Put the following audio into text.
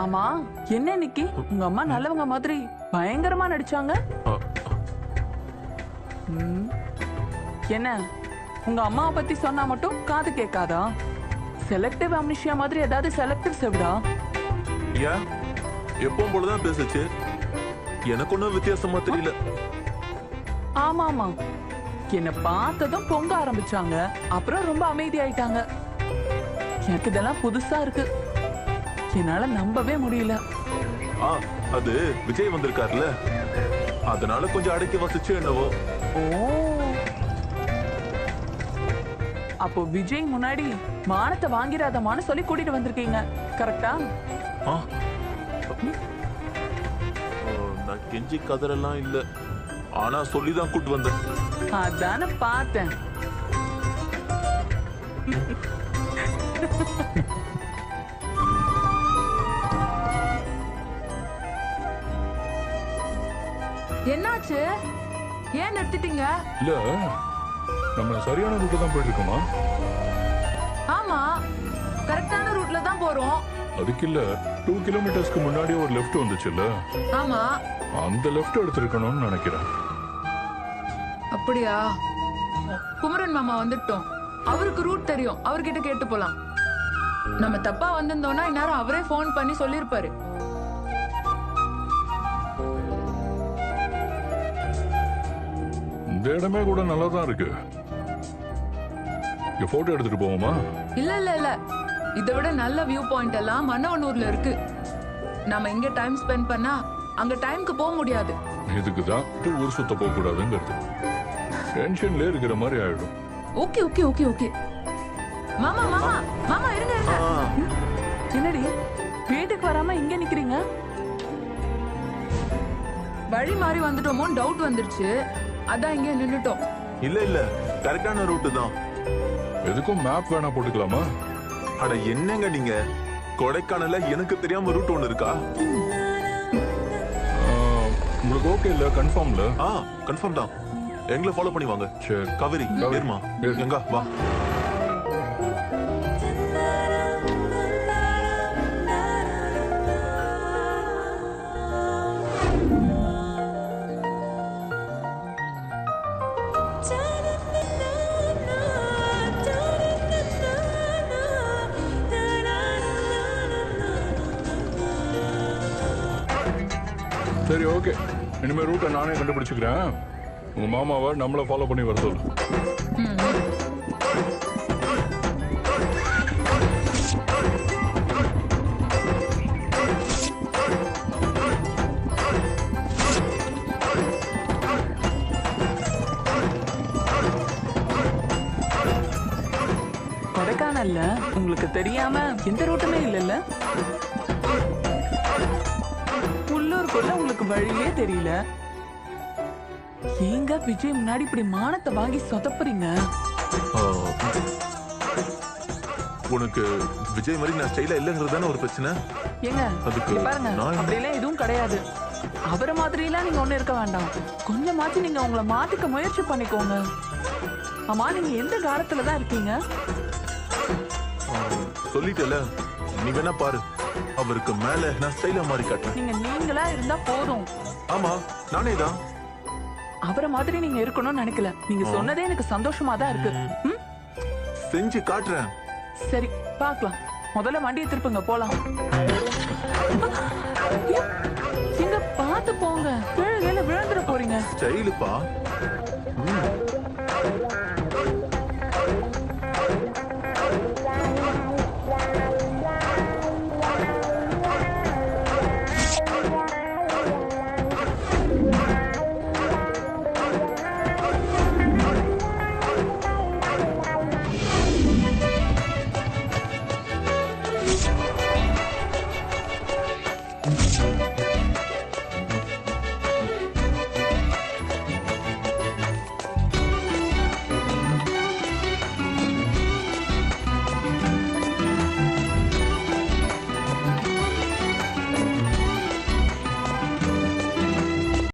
ஆமா, என்ன நிக்கி உங்க அம்மா நல்லவங்க மாதிரி பயங்கரமா நடிச்சாங்க. என்ன உங்க அம்மாவை பத்தி சொன்னா மட்டும் காது கேட்காதா? செலக்டிவ் அம்னிஷியா மாதிரி ஏதாவது செலக்டிவ் செவிடா? ஏன் எப்பவும் போலதான் பேசுச்சு, எனக்கு ஒன்னும் வித்தியாசமா தெரியல. ஆமா ஆமா, என்ன பார்த்ததும் பொங்க ஆரம்பிச்சாங்க, அப்புறம் ரொம்ப அமைதியாயிட்டாங்க. எனக்கு இதெல்லாம் புதுசா இருக்கு, என்னால நம்பவே முடியல. அது விஜய் வந்திருக்காருல, அதனால கொஞ்சம் அடக்கி வசிச்சு என்னவோ. ஓ, அப்போ விஜய் முன்னாடி மானத்தை வாங்கிராதமான்னு சொல்லி கூட்டிட்டு வந்திருக்கீங்க, கரெக்டா? நான் கெஞ்சி கதறெல்லாம் இல்ல, ஆனா சொல்லிதான் கூட்டு வந்தேன். அதான பார்த்தேன். என்னாச்சு? ஏன் நிறுத்திட்டீங்க? இல்ல, நம்ம சரியான ரூட்ல தான் போயிட்டு இருக்கோமா? ஆமா, கரெக்டான ரூட்ல தான் போறோம். அதுக்கு இல்ல, 2 கிலோமீட்டர்ஸ்க்கு முன்னாடி ஒரு லெஃப்ட் வந்துச்சுல்ல, ஆமா, அந்த லெஃப்ட் எடுத்திருக்கணும்னு நினைக்கிறேன். அப்படியா? குமரன் மாமா வந்துட்டோம், அவருக்கு ரூட் தெரியும், அவர்கிட்ட கேட்டு போலாம். நம்ம தப்பா வந்திருந்தோம்னா இந்நேரம் அவரே போன் பண்ணி சொல்லிருப்பாரு. இந்த இடமே கூட நல்லா தான் இருக்கு. போட்டோ எடுத்துட்டு போவோமா? இல்ல இல்ல இல்ல, இதை விட நல்ல வியூ பாயிண்ட் எல்லாம் மன்னவனூர்ல இருக்கு. நாம இங்க டைம் ஸ்பெண்ட் பண்ணா அங்க டைம்க்கு போக முடியாது. இதுக்குதான் ஊர் சுத்த போக கூடாதுங்கிறது. டென்ஷன்ல இருக்கிற மாதிரி ஆயிடும். Okay okay okay okay. மாமா மாமா மாமா, இருங்க இருங்க. என்னடி வீட்டுக்கு வராம இங்க நிக்கிறீங்க? வழி மாறி வந்துட்டோமோன்னு டவுட் வந்துருச்சு, அதான் இங்க நின்னுட்டோம். இல்ல இல்ல, கரெக்டான ரூட்டு தான். எதுக்கும் மேப் வேணா போட்டுக்கலாமா? அட என்னங்க நீங்க, கொடைக்கானல்ல எனக்கு தெரியாம ரூட் ஒண்ணு இருக்கா? உங்களுக்கு ஓகே இல்ல? கன்ஃபார்ம்ல? கன்ஃபார்ம் தான். எங்களை ஃபாலோ பண்ணி வாங்க. சரி. காவேரி ஏறுமா, எங்க வா. சரி, ஓகே. இனிமே ரூட்டை நானே கண்டுபிடிச்சுக்கிறேன். உங்க மாமாவை நம்மள ஃபாலோ பண்ணி வர சொல்லு. கொடைக்கானல்ல உங்களுக்கு தெரியாம எந்த ரூட்டுமே இல்லல்ல? உள்ளூருக்குள்ள உங்களுக்கு வழியே தெரியல. ஏங்க விஜய் முன்னாடி இப்படி மானத்தை வாங்கி சொதப்புறீங்க? உனக்கு விஜய் மாதிரி நான் ஸ்டைலா இல்லங்கிறது தானே ஒரு பிரச்சனை. ஏங்க அதுக்கு பாருங்க, நான் அப்படிலாம் எதுவும் கிடையாது. அவரை மாதிரி எல்லாம் நீங்க ஒண்ணு இருக்க வேண்டாம். கொஞ்சமாச்சும் நீங்க உங்களை மாத்திக்க முயற்சி பண்ணிக்கோங்க. ஆமா, நீங்க எந்த காலத்துல தான் இருக்கீங்க? சொல்லிட்டல, நீ வேணா பாரு. அவருக்கு மேல நான் ஸ்டைலா மாறி காட்டுறேன். நீங்களா இருந்தா போதும். ஆமா, நானே தான். அவரை மாதிரி நீங்க இருக்கணும்னு நினைக்கல. நீங்க சொன்னதே எனக்கு சந்தோஷமா தான் இருக்கு. செஞ்சு காட்டுறேன். சரி, பார்க்கலாம். முதல்ல வண்டியை திருப்புங்க, போலாம். நீங்க பார்த்து போங்க, கீழே விழுந்துட போறீங்க. ஸ்டைலுப்பா.